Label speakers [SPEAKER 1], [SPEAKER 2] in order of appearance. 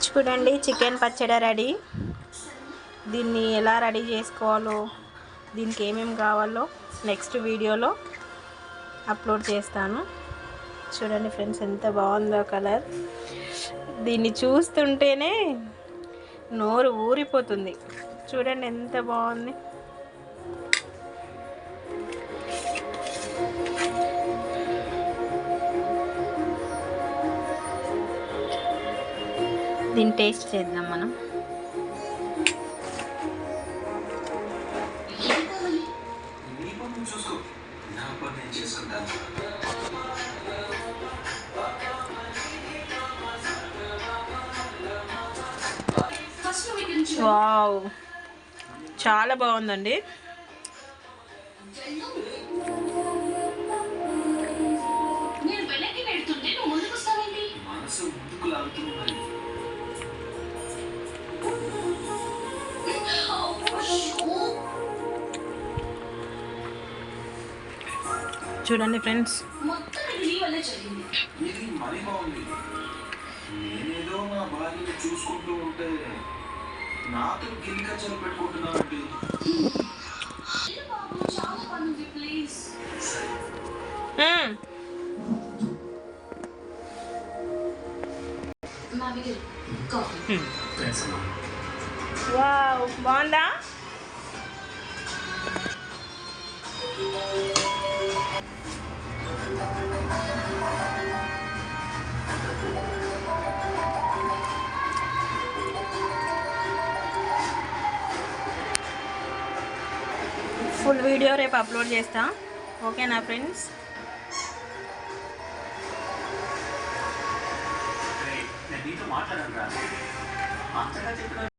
[SPEAKER 1] చూడండి, చికెన్ పచ్చడి రెడీ. దీన్ని ఎలా రెడీ చేసుకోవాలో, దీనికి ఏమేమి కావాలో నెక్స్ట్ వీడియోలో అప్లోడ్ చేస్తాను. చూడండి ఫ్రెండ్స్, ఎంత బాగుందో కలర్. దీన్ని చూస్తుంటేనే నోరు ఊరిపోతుంది. చూడండి ఎంత బాగుంది. దీన్ని టేస్ట్ చేద్దాం మనం. వావ్, చాలా బాగుందండి. చూడండి ఫ్రెండ్స్,
[SPEAKER 2] నేనేదో నా భార్యను చూసుకుంటూ ఉంటే నాతో గిలికచ్చలు పెట్టుకుంటున్నానండి.
[SPEAKER 1] వావ్, బాగుందా? ఫుల్ వీడియో రేపు అప్లోడ్ చేస్తా. ఓకేనా ఫ్రెండ్స్?
[SPEAKER 2] నేను నీతో మాట్లాడాను.